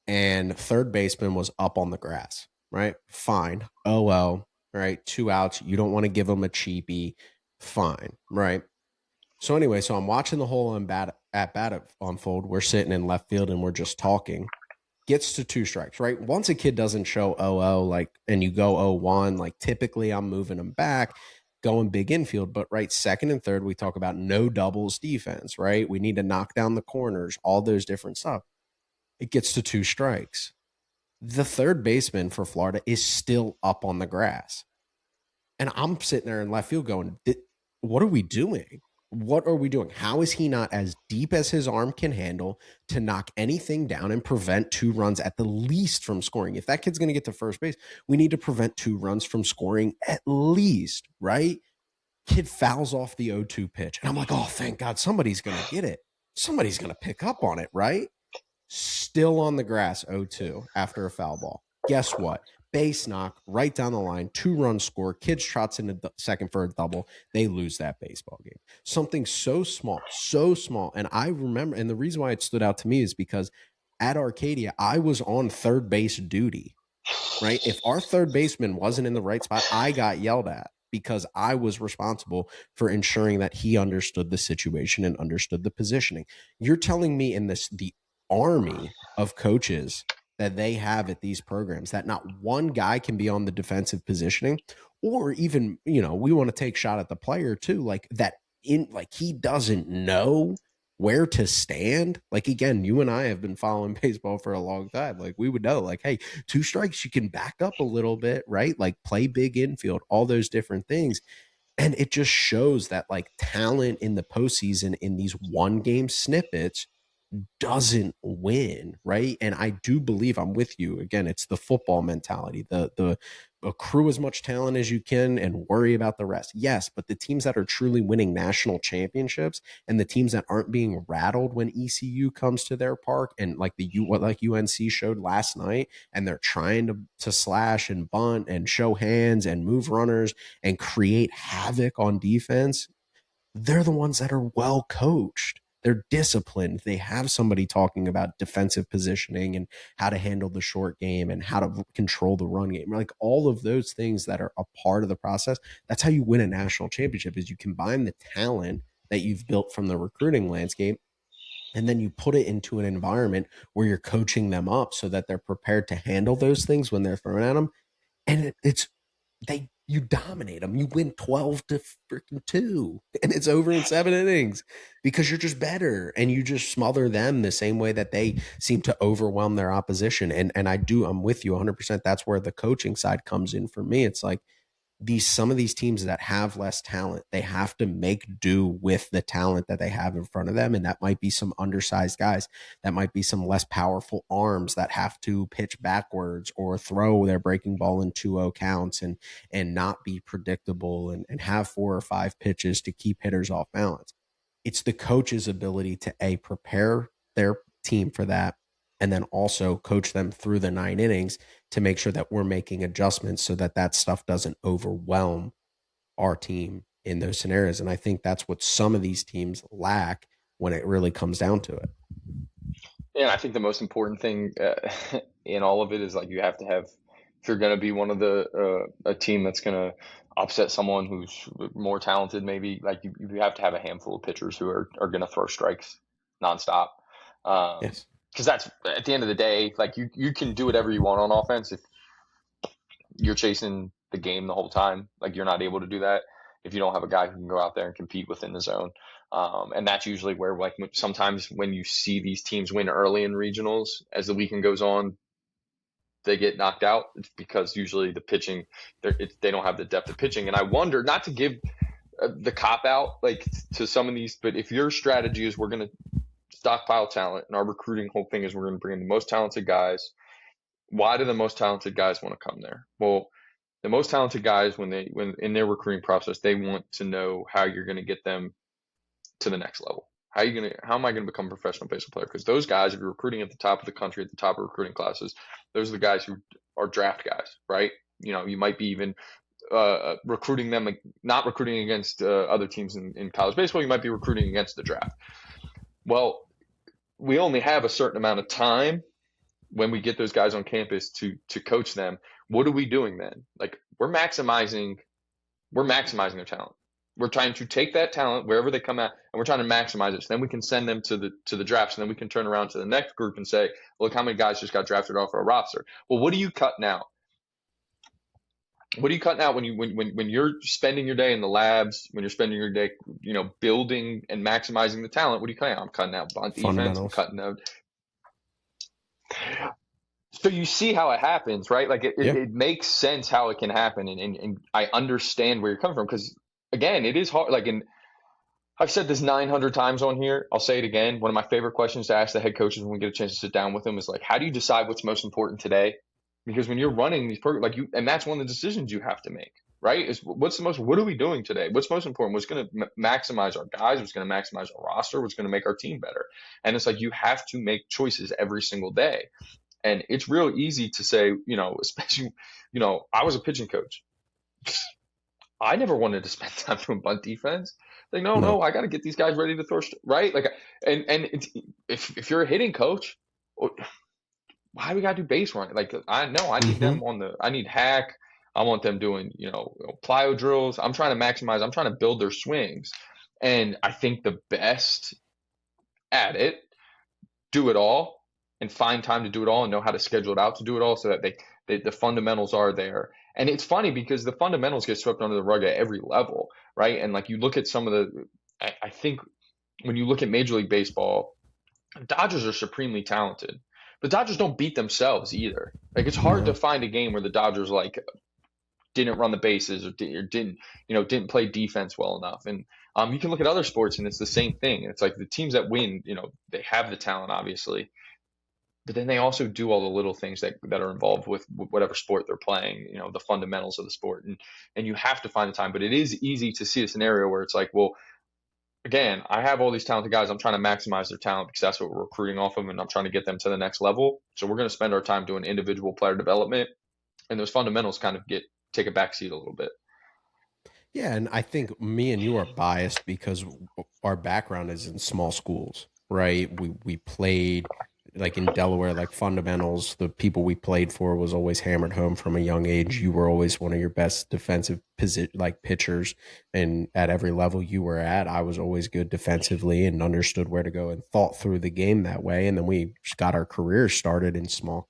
And third baseman was up on the grass, right? Fine. Oh, well, right? 2 outs. You don't want to give them a cheapie. Fine, right? So anyway, so I'm watching the whole at bat unfold. We're sitting in left field and we're just talking. Gets to 2 strikes, right? Once a kid doesn't show 0-0, like, and you go 0-1, like typically I'm moving them back, going big infield. But right, second and third, we talk about no doubles defense, right? We need to knock down the corners, all those different stuff. It gets to 2 strikes. The third baseman for Florida is still up on the grass. And I'm sitting there in left field going, what are we doing? What are we doing? How is he not as deep as his arm can handle to knock anything down and prevent 2 runs at the least from scoring? If that kid's going to get to first base, we need to prevent 2 runs from scoring at least, right? Kid fouls off the 0-2 pitch. And I'm like, oh, thank God, somebody's going to get it. Somebody's going to pick up on it, right? Still on the grass 0-2 after a foul ball. Guess what? Base knock right down the line, 2 run score. Kids trots into second for a double. They lose that baseball game. Something so small, so small. And I remember, and the reason why it stood out to me is because at Arcadia, I was on third base duty, right? If our third baseman wasn't in the right spot, I got yelled at because I was responsible for ensuring that he understood the situation and understood the positioning. You're telling me in the army of coaches that they have at these programs that not one guy can be on the defensive positioning, or even, we want to take shot at the player too, like that, in like he doesn't know where to stand. Like, again, you and I have been following baseball for a long time. Like, we would know, like, hey, 2 strikes, you can back up a little bit, right? Like, play big infield, all those different things. And it just shows that, like, talent in the postseason in these one game snippets doesn't win, right? And I do believe, I'm with you. Again, it's the football mentality. The accrue as much talent as you can and worry about the rest. Yes, but the teams that are truly winning national championships and the teams that aren't being rattled when ECU comes to their park, and like like UNC showed last night, and they're trying to slash and bunt and show hands and move runners and create havoc on defense, they're the ones that are well coached. They're disciplined. They have somebody talking about defensive positioning and how to handle the short game and how to control the run game. Like, all of those things that are a part of the process. That's how you win a national championship, is you combine the talent that you've built from the recruiting landscape, and then you put it into an environment where you're coaching them up so that they're prepared to handle those things when they're thrown at them. And it's they you dominate them. You win 12 to freaking 2 and it's over in 7 innings because you're just better and you just smother them the same way that they seem to overwhelm their opposition. And I'm with you 100%. That's where the coaching side comes in for me. It's like, some of these teams that have less talent, they have to make do with the talent that they have in front of them. And that might be some undersized guys. That might be some less powerful arms that have to pitch backwards or throw their breaking ball in 2-0 counts and not be predictable and have 4 or 5 pitches to keep hitters off balance. It's the coach's ability to prepare their team for that and then also coach them through the 9 innings to make sure that we're making adjustments so that that stuff doesn't overwhelm our team in those scenarios. And I think that's what some of these teams lack when it really comes down to it. And I think the most important thing in all of it is like you have to have, if you're going to be one of the a team that's going to upset someone who's more talented, maybe like you have to have a handful of pitchers who are going to throw strikes nonstop. Yes. Because that's at the end of the day, like you can do whatever you want on offense if you're chasing the game the whole time. Like you're not able to do that if you don't have a guy who can go out there and compete within the zone. And that's usually where, like, sometimes when you see these teams win early in regionals, as the weekend goes on, they get knocked out. It's because usually the pitching, they don't have the depth of pitching. And I wonder, not to give the cop out like to some of these, but if your strategy is we're going to stockpile talent and our recruiting whole thing is we're going to bring in the most talented guys, why do the most talented guys want to come there? Well, the most talented guys, when in their recruiting process, they want to know how you're going to get them to the next level. How am I going to become a professional baseball player? Because those guys, if you're recruiting at the top of the country, at the top of recruiting classes, those are the guys who are draft guys, right? You might be even recruiting them, not recruiting against other teams in college baseball. You might be recruiting against the draft. Well, we only have a certain amount of time when we get those guys on campus to coach them. What are we doing then? Like we're maximizing their talent. We're trying to take that talent wherever they come at, and we're trying to maximize it. So then we can send them to the drafts, and then we can turn around to the next group and say, "Look, how many guys just got drafted off our roster?" Well, what do you cut now? What do you cut out when you're spending your day in the labs, when you're spending your day, building and maximizing the talent? What do you cut out? I'm cutting out bunt defense. I'm cutting out. So you see how it happens, right? Like it makes sense how it can happen, and I understand where you're coming from because again, it is hard. Like, I've said this 900 times on here. I'll say it again. One of my favorite questions to ask the head coaches when we get a chance to sit down with them is like, how do you decide what's most important today? Because when you're running these programs, and that's one of the decisions you have to make, right? Is what are we doing today? What's most important? What's going to maximize our guys? What's going to maximize our roster? What's going to make our team better? And it's like, you have to make choices every single day. And it's real easy to say, especially, I was a pitching coach. I never wanted to spend time doing bunt defense. Like, no, I got to get these guys ready to throw, right? Like, and if you're a hitting coach, why do we got to do base running? Like, I need them I need hack. I want them doing, plyo drills. I'm trying to maximize. I'm trying to build their swings. And I think the best at it, do it all and find time to do it all and know how to schedule it out to do it all so that the fundamentals are there. And it's funny because the fundamentals get swept under the rug at every level, right? And like you look at some of I think when you look at Major League Baseball, Dodgers are supremely talented, but Dodgers don't beat themselves either. Like it's hard to find a game where the Dodgers like didn't run the bases or didn't play defense well enough. And you can look at other sports and it's the same thing. It's like the teams that win, they have the talent obviously, but then they also do all the little things that are involved with whatever sport they're playing, the fundamentals of the sport. And you have to find the time, but it is easy to see a scenario where it's like, well, again, I have all these talented guys. I'm trying to maximize their talent because that's what we're recruiting off of, and I'm trying to get them to the next level. So we're going to spend our time doing individual player development, and those fundamentals kind of take a backseat a little bit. Yeah, and I think me and you are biased because our background is in small schools, right? We played like in Delaware, like fundamentals, the people we played for was always hammered home from a young age. You were always one of your best defensive like pitchers, and at every level you were at, I was always good defensively and understood where to go and thought through the game that way. And then we got our careers started in small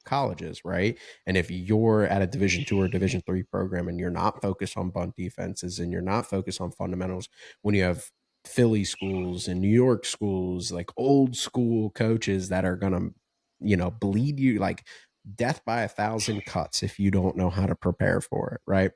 colleges, right? And if you're at a Division II or Division III program and you're not focused on bunt defenses and you're not focused on fundamentals, when you have Philly schools and New York schools, like old school coaches that are going to, bleed you like death by 1,000 cuts if you don't know how to prepare for it. Right.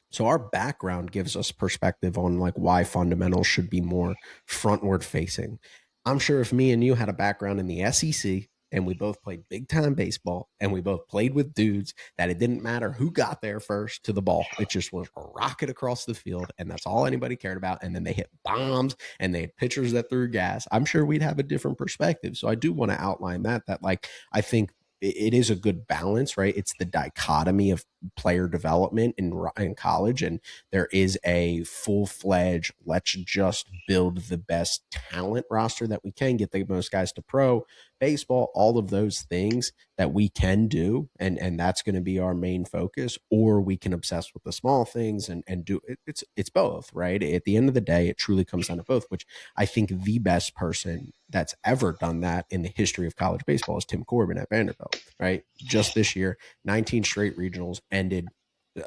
So our background gives us perspective on like why fundamentals should be more frontward facing. I'm sure if me and you had a background in the SEC and we both played big time baseball and we both played with dudes that it didn't matter who got there first to the ball. It just was a rocket across the field and that's all anybody cared about. And then they hit bombs and they had pitchers that threw gas. I'm sure we'd have a different perspective. So I do want to outline that like I think it is a good balance, right? It's the dichotomy of player development in college, and there is a full-fledged, let's just build the best talent roster that we can, get the most guys to pro baseball, all of those things that we can do, and that's going to be our main focus. Or we can obsess with the small things and do it. It's both, right? At the end of the day, it truly comes down to both, which I think the best person that's ever done that in the history of college baseball is Tim Corbin at Vanderbilt, right? Just this year, 19 straight regionals, ended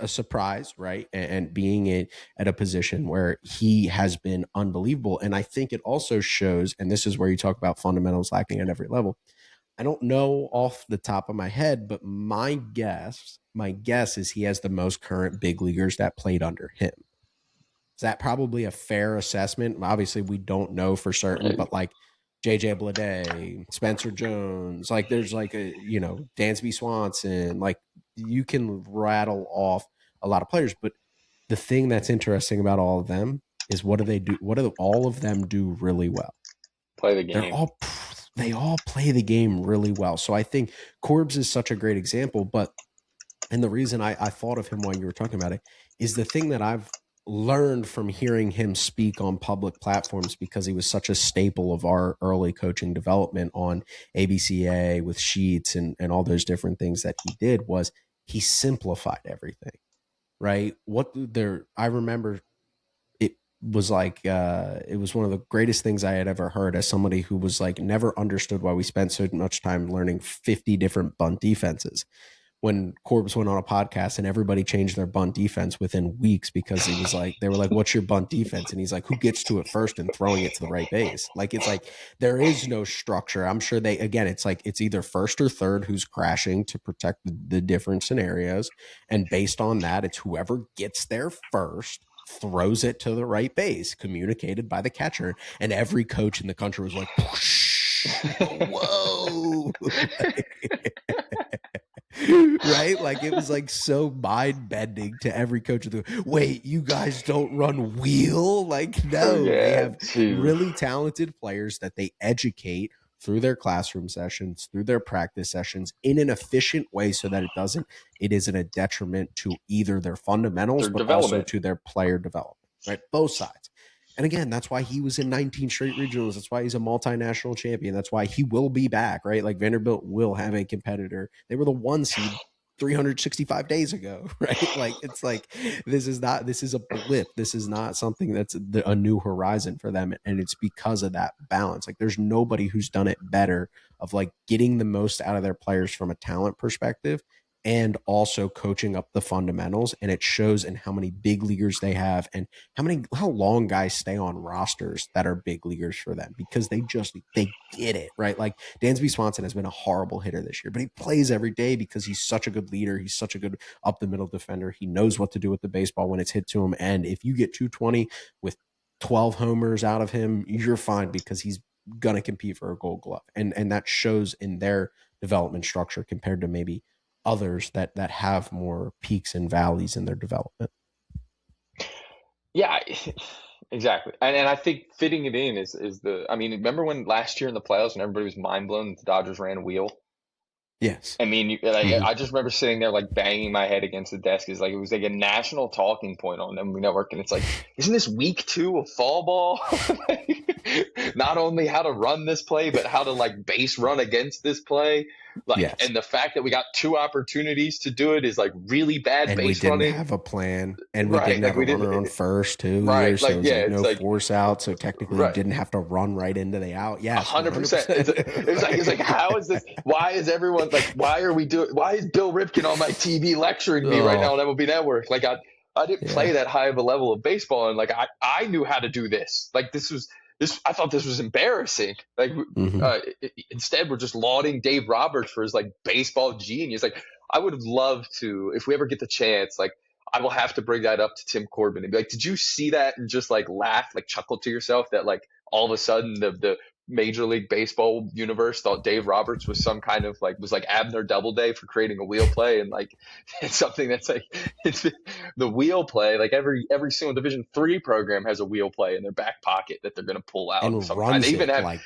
a surprise, right? And being at a position where he has been unbelievable. And I think it also shows, and this is where you talk about fundamentals lacking at every level. I don't know off the top of my head, but my guess is he has the most current big leaguers that played under him. Is that probably a fair assessment? Obviously, we don't know for certain, but like JJ Bleday, Spencer Jones, like there's like Dansby Swanson, like you can rattle off a lot of players. But the thing that's interesting about all of them is what do they do? What do all of them do really well? Play the They're game. all they all play the game really well. So I think Corbs is such a great example. And the reason I thought of him while you were talking about it is the thing that I've learned from hearing him speak on public platforms, because he was such a staple of our early coaching development on ABCA with sheets and all those different things that he did, was he simplified everything, right? I remember it was like, it was one of the greatest things I had ever heard as somebody who was like, never understood why we spent so much time learning 50 different bunt defenses. When Corbs went on a podcast and everybody changed their bunt defense within weeks, because he was like, they were like, what's your bunt defense? And he's like, who gets to it first and throwing it to the right base? Like, it's like, there is no structure. I'm sure it's like, it's either first or third who's crashing to protect the different scenarios. And based on that, it's whoever gets there first throws it to the right base, communicated by the catcher. And every coach in the country was like, whoa. Right? Like it was like so mind bending to every coach. Wait, you guys don't run wheel? Like, no, they have really talented players that they educate through their classroom sessions, through their practice sessions in an efficient way so that it isn't a detriment to either their fundamentals, but also to their player development, right? Both sides. And again, that's why he was in 19 straight regionals. That's why he's a multinational champion. That's why he will be back, right? Like Vanderbilt will have a competitor. They were the 1 seed 365 days ago, right? Like it's like this is a blip. This is not something that's a new horizon for them. And it's because of that balance. Like there's nobody who's done it better of like getting the most out of their players from a talent perspective and also coaching up the fundamentals. And it shows in how many big leaguers they have and how long guys stay on rosters that are big leaguers for them, because they get it, right? Like Dansby Swanson has been a horrible hitter this year, but he plays every day because he's such a good leader. He's such a good up the middle defender. He knows what to do with the baseball when it's hit to him. And if you get 220 with 12 homers out of him, you're fine, because he's going to compete for a Gold Glove. And that shows in their development structure compared to maybe others that have more peaks and valleys in their development. Yeah, exactly. And I think fitting it in is remember when last year in the playoffs and everybody was mind blown that the Dodgers ran wheel? Yes. I mean, I just remember sitting there like banging my head against the desk. It's like it was like a national talking point on MLB Network, and it's like, isn't this week 2 of fall ball? not only how to run this play, but how to like base run against this play. Like, Yes. and the fact that we got two opportunities to do it is like really bad And we base didn't running. have a plan, and we Right. didn't Like have a we didn't, runner on first too either. right. So Like, it was yeah, like it's no like, force out. So technically, you right. didn't have to run right into the out. Yes, one hundred 100%. percent. It's like, how is this? Why is everyone like, why is Bill Ripken on my TV lecturing me right now Oh on MLB Network? Like, I didn't play yeah, that high of a level of baseball. And like, I knew how to do this. Like, I thought this was embarrassing. Like, hmm instead, we're just lauding Dave Roberts for his like baseball genius. Like, I would have loved to, if we ever get the chance, like, I will have to bring that up to Tim Corbin and be like, did you see that? And just like laugh, like chuckle to yourself that like all of a sudden the Major League Baseball universe thought Dave Roberts was some kind of like was like Abner Doubleday for creating a wheel play, and like it's something that's like it's the wheel play. Like every single Division III program has a wheel play in their back pocket that they're going to pull out and sometime. They runs even it have like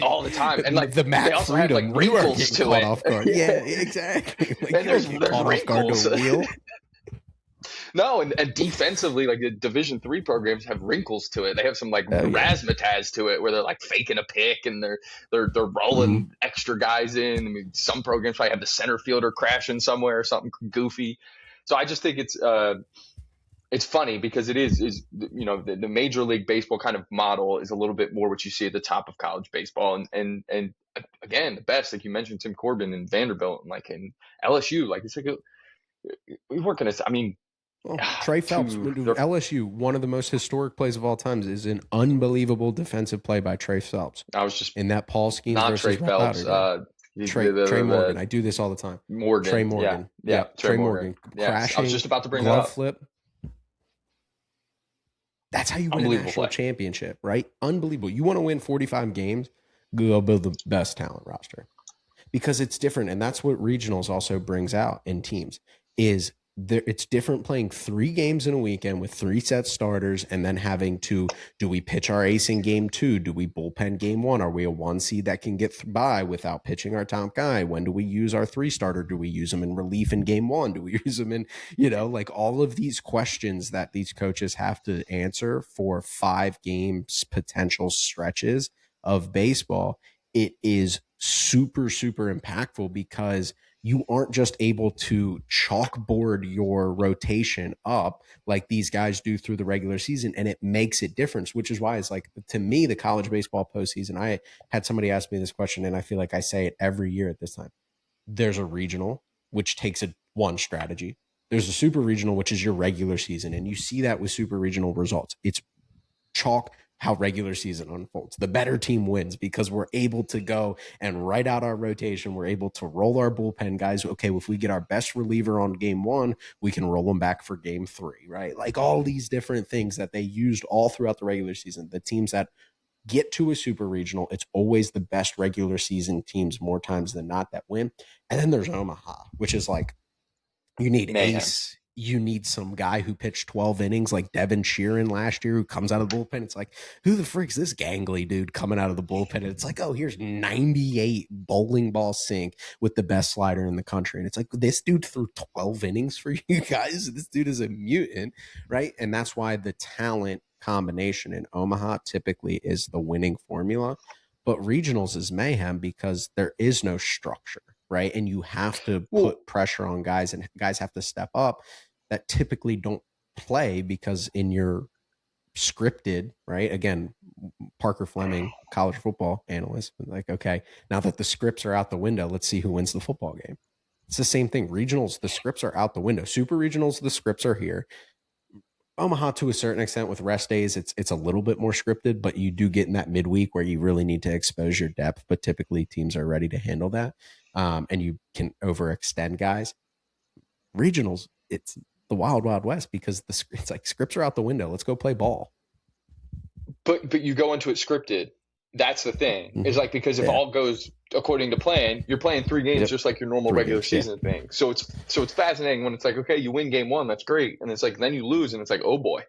all the time, and like the they Matt also have like Freedom. You are wrinkles getting to caught it. off guard. Yeah, exactly. Like And you don't there's get caught off guard to wrinkles. a wheel. No, and defensively, like the Division III programs have wrinkles to it. They have some like Oh yeah. razzmatazz to it, where they're like faking a pick and they're hmm rolling extra guys in. I mean, some programs probably have the center fielder crashing somewhere or something goofy. So I just think it's funny because it is the Major League Baseball kind of model is a little bit more what you see at the top of college baseball, and again the best, like you mentioned, Tim Corbin and Vanderbilt and like in LSU, like it's like we weren't gonna. I mean, Well, Trey Phelps, to their LSU, one of the most historic plays of all times, is an unbelievable defensive play by Trey Phelps I was just in that Paul Skeens not Trey versus Rep Phelps. Lauder game. Trey Morgan. The I do this all the time. Trey Morgan. Yeah, Morgan. yeah, Yep. Trey Trey Morgan. Morgan. Yes, I was just Crashing, about to bring that glove up. flip. That's how you win a Unbelievable national play. championship, right? Unbelievable. You want to win 45 games, go build the best talent roster because it's different. And that's what regionals also brings out in teams is there, it's different playing 3 games in a weekend with 3 set starters and then having to, do we pitch our ace in game 2? Do we bullpen game 1? Are we a 1 seed that can get by without pitching our top guy? When do we use our 3 starter? Do we use them in relief in game 1? Do we use them in, like all of these questions that these coaches have to answer for 5 games potential stretches of baseball. It is super, super impactful because you aren't just able to chalkboard your rotation up like these guys do through the regular season, and it makes it different, which is why it's like, to me, the college baseball postseason, I had somebody ask me this question, and I feel like I say it every year at this time. There's a regional, which takes one strategy. There's a super regional, which is your regular season, and you see that with super regional results. It's chalk how regular season unfolds. The better team wins because we're able to go and write out our rotation. We're able to roll our bullpen guys. Okay, if we get our best reliever on game 1, we can roll them back for game 3, right? Like all these different things that they used all throughout the regular season. The teams that get to a super regional, it's always the best regular season teams more times than not that win. And then there's Omaha, which is like, you need Mayhem. ace. You need some guy who pitched 12 innings like Devin Sheeran last year who comes out of the bullpen. It's like, who the frick's this gangly dude coming out of the bullpen? And it's like, oh, here's 98 bowling ball sink with the best slider in the country. And it's like, this dude threw 12 innings for you guys. This dude is a mutant, right? And that's why the talent combination in Omaha typically is the winning formula. But regionals is mayhem because there is no structure, right? And you have to Well, put pressure on guys, and guys have to step up that typically don't play because in your scripted, right? Again, Parker Fleming, college football analyst, like, okay, now that the scripts are out the window, let's see who wins the football game. It's the same thing. Regionals, the scripts are out the window. Super regionals, the scripts are here. Omaha, to a certain extent, with rest days, it's a little bit more scripted, but you do get in that midweek where you really need to expose your depth. But typically, teams are ready to handle that, and you can overextend guys. Regionals, it's the wild, wild west because it's like scripts are out the window. Let's go play ball. but you go into it scripted. That's the thing. It's Mm-hmm. like because if Yeah. all goes according to plan, you're playing 3 games Yep. just like your normal Three regular games. Yeah. season thing. So it's fascinating when it's like, okay, you win game 1, that's great, and it's like then you lose, and it's like, oh boy,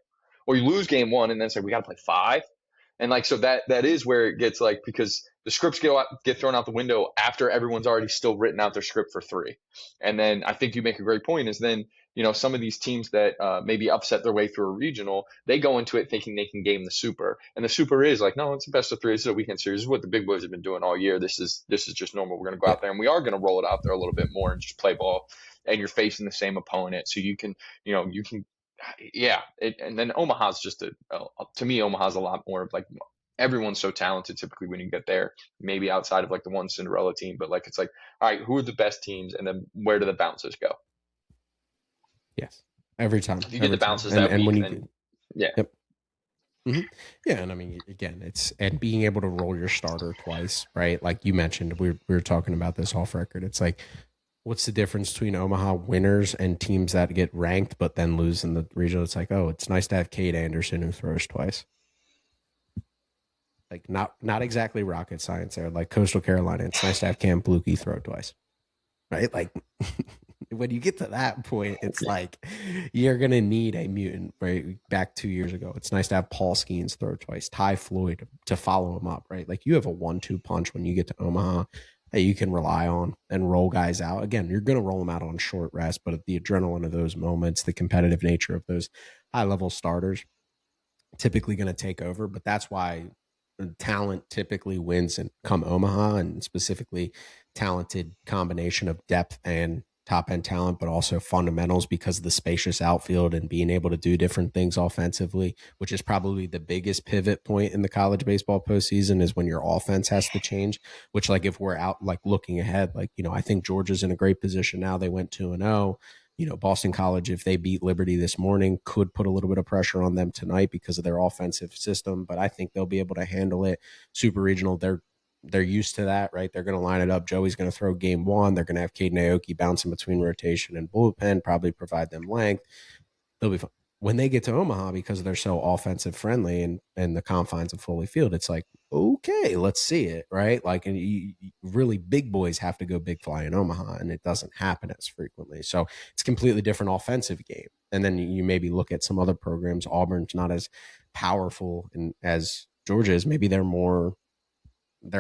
or you lose game 1, and then it's like we got to play 5, and like so that is where it gets like because the scripts get thrown out the window after everyone's already still written out their script for 3, and then I think you make a great point is then some of these teams that maybe upset their way through a regional, they go into it thinking they can game the super, and the super is like, no, it's the best of three. This is a weekend series. This is what the big boys have been doing all year. This is just normal. We're going to go Yeah. out there and we are going to roll it out there a little bit more and just play ball. And you're facing the same opponent, so you can, yeah. And then Omaha's just to me, Omaha's a lot more of like everyone's so talented typically when you get there, maybe outside of like the one Cinderella team, but like it's like, all right, who are the best teams, and then where do the bounces go? Yes. Every time. If you get the Every time. bounces that And when week, you then yeah, yep. hmm Yeah, and I mean, again, it's and being able to roll your starter twice, right? Like you mentioned, we were talking about this off record. It's like, what's the difference between Omaha winners and teams that get ranked but then lose in the regional? It's like, oh, it's nice to have Cade Anderson who throws twice. Like not exactly rocket science there. Like Coastal Carolina, it's nice to have Cam Bluke throw twice, right? Like when you get to that point, it's like you're gonna need a mutant. Right back 2 years ago, it's nice to have Paul Skeens throw twice, Ty Floyd to follow him up. Right, like you have a 1-2 punch when you get to Omaha that you can rely on and roll guys out. Again, you're gonna roll them out on short rest, but the adrenaline of those moments, the competitive nature of those high level starters, typically going to take over. But that's why talent typically wins and come Omaha, and specifically talented combination of depth and top end talent, but also fundamentals because of the spacious outfield and being able to do different things offensively, which is probably the biggest pivot point in the college baseball postseason is when your offense has to change, which like if we're out like looking ahead, like, I think Georgia's in a great position now. They went 2-0. Boston College, if they beat Liberty this morning, could put a little bit of pressure on them tonight because of their offensive system, but I think they'll be able to handle it. Super regional, they're used to that, right? They're going to line it up. Joey's going to throw game one. They're going to have Caden Aoki bouncing between rotation and bullpen, probably provide them length. They'll be fine. When they get to Omaha, because they're so offensive friendly and the confines of Foley Field, it's like, okay, let's see it, right? Like, and really big boys have to go big fly in Omaha, and it doesn't happen as frequently. So it's a completely different offensive game. And then you maybe look at some other programs. Auburn's not as powerful as Georgia is. Maybe their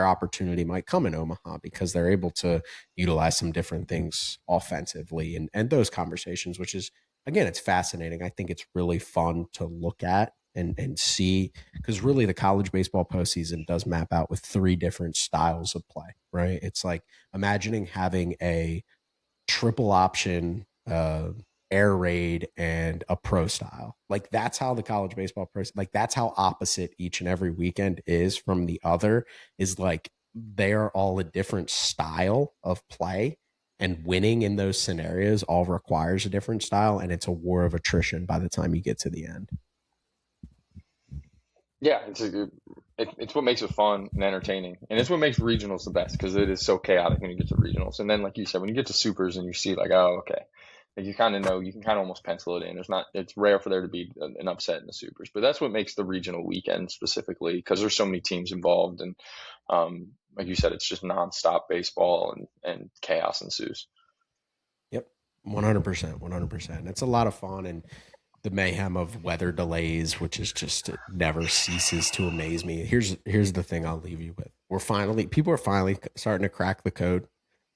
opportunity might come in Omaha because they're able to utilize some different things offensively and those conversations, which is, again, it's fascinating. I think it's really fun to look at and see, because really the college baseball postseason does map out with 3 different styles of play, right? It's like imagining having a triple option air raid and a pro style. Like that's how the college baseball pro, like that's how opposite each and every weekend is from the other, is like they are all a different style of play, and winning in those scenarios all requires a different style, and it's a war of attrition by the time you get to the end. yeah, it's what makes it fun and entertaining, and it's what makes regionals the best because it is so chaotic when you get to regionals, and then like you said, when you get to supers and you see like, oh, okay, like you kind of know, you can kind of almost pencil it in. It's rare for there to be an upset in the supers, but that's what makes the regional weekend specifically, because there's so many teams involved, and like you said, it's just nonstop baseball and chaos ensues. Yep. 100%. 100%. It's a lot of fun, and the mayhem of weather delays, which is just, it never ceases to amaze me. Here's the thing I'll leave you with. People are finally starting to crack the code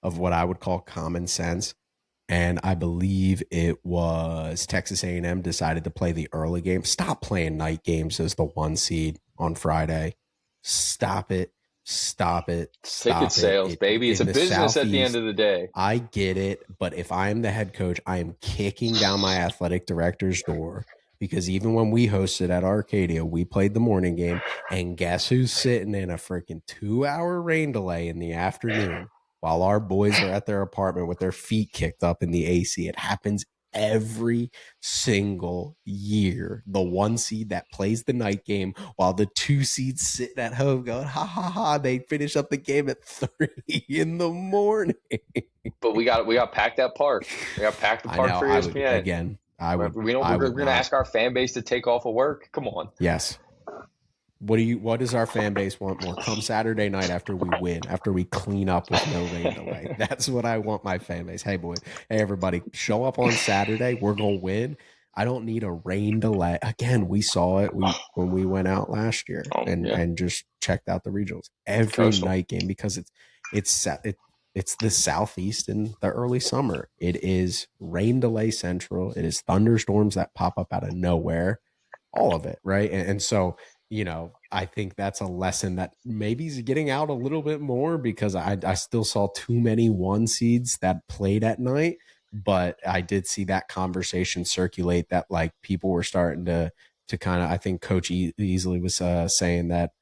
of what I would call common sense. And I believe it was Texas A&M decided to play the early game. Stop playing night games as the 1 seed on Friday. Stop it. Stop it. Ticket Stop it. sales, baby. It's a In the business at the end Southeast, of the day. I get it, but if I am the head coach, I am kicking down my athletic director's door, because even when we hosted at Arcadia, we played the morning game, and guess who's sitting in a freaking 2-hour rain delay in the afternoon while our boys are at their apartment with their feet kicked up in the AC? It happens every single year. The 1 seed that plays the night game while the 2 seeds sitting at home going, ha ha ha, they finish up the game at 3 in the morning. But we got packed that park. We got packed the I park know. for I would, ESPN. again, I would, We're gonna not. ask our fan base to take off of work. Come on. Yes. What does our fan base want more? Come Saturday night after we win, after we clean up with no rain delay. That's what I want my fan base. Hey boys, hey everybody, show up on Saturday. We're gonna win. I don't need a rain delay. Again, we saw it when we went out last year Oh yeah, and just checked out the regionals. Every Coastal. night game, because it's It's the Southeast in the early summer. It is rain delay central. It is thunderstorms that pop up out of nowhere. All of it, right? And so, I think that's a lesson that maybe is getting out a little bit more, because I still saw too many one seeds that played at night. But I did see that conversation circulate that like people were starting to kind of, I think Coach Easley was saying that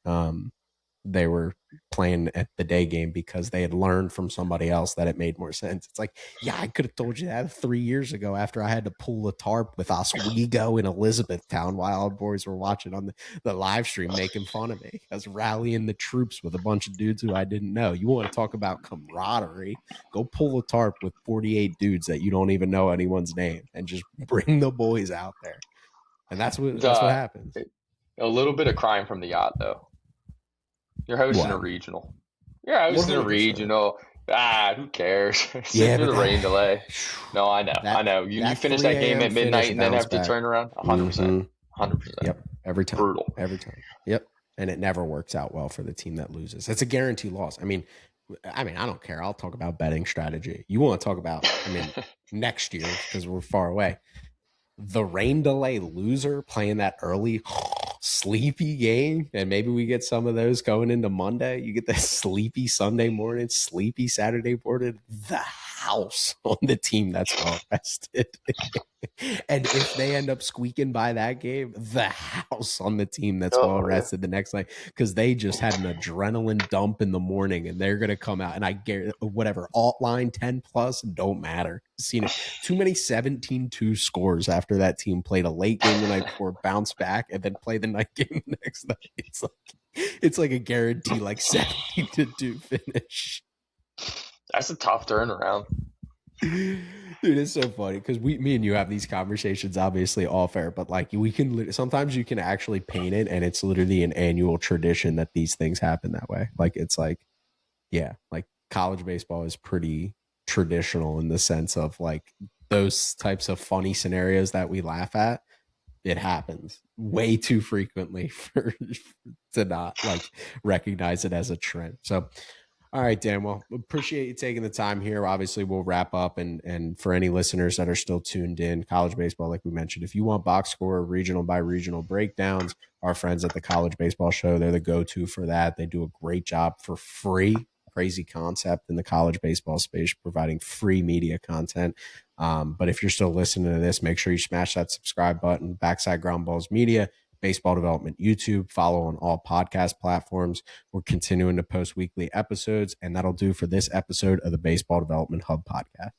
they were playing at the day game because they had learned from somebody else that it made more sense. It's like, yeah, I could have told you that 3 years ago after I had to pull a tarp with Oswego in Elizabethtown while our boys were watching on the live stream making fun of me. I was rallying the troops with a bunch of dudes who I didn't know. You want to talk about camaraderie? Go pull a tarp with 48 dudes that you don't even know anyone's name and just bring the boys out there. And that's what The happens. a little bit of crime from the yacht though. You're hosting a What? regional. You're hosting a 100%. regional. Who cares? Sit Yeah, through but the rain delay. No, I know, I that know. You that finish 3 that game a.m. at midnight finish and then bounce have to back. turn around. 100%, Mm-hmm. 100%. Yep. Every time. Brutal. Every time. Yep. And it never works out well for the team that loses. It's a guarantee loss. I don't care. I'll talk about betting strategy. You want to talk about, next year, because we're far away. The rain delay loser playing that early sleepy game, and maybe we get some of those going into Monday. You get that sleepy Sunday morning, sleepy Saturday morning, the house on the team that's well rested. And if they end up squeaking by that game, the house on the team that's well Oh yeah. rested the next night, because they just had an adrenaline dump in the morning and they're going to come out. And I get whatever alt line 10 plus don't matter. Seen it too many 17-2 scores after that team played a late game the night before, bounced back, and then play the night game the next night. It's like a guarantee, like 17-2 finish. That's a tough turnaround. Dude, it's so funny because me and you have these conversations, obviously all fair, but like we can sometimes you can actually paint it, and it's literally an annual tradition that these things happen that way. Like it's like, yeah, like college baseball is pretty traditional in the sense of like those types of funny scenarios that we laugh at. It happens way too frequently for to not like recognize it as a trend. So all right, Dan. Well, appreciate you taking the time here. Obviously, we'll wrap up, and for any listeners that are still tuned in, college baseball, like we mentioned, if you want box score, regional by regional breakdowns, our friends at the College Baseball Show, they're the go-to for that. They do a great job for free. Crazy concept in the college baseball space, providing free media content. But if you're still listening to this, make sure you smash that subscribe button. Backside Ground Balls Media, Baseball Development YouTube. Follow on all podcast platforms. We're continuing to post weekly episodes, and that'll do for this episode of the Baseball Development Hub podcast.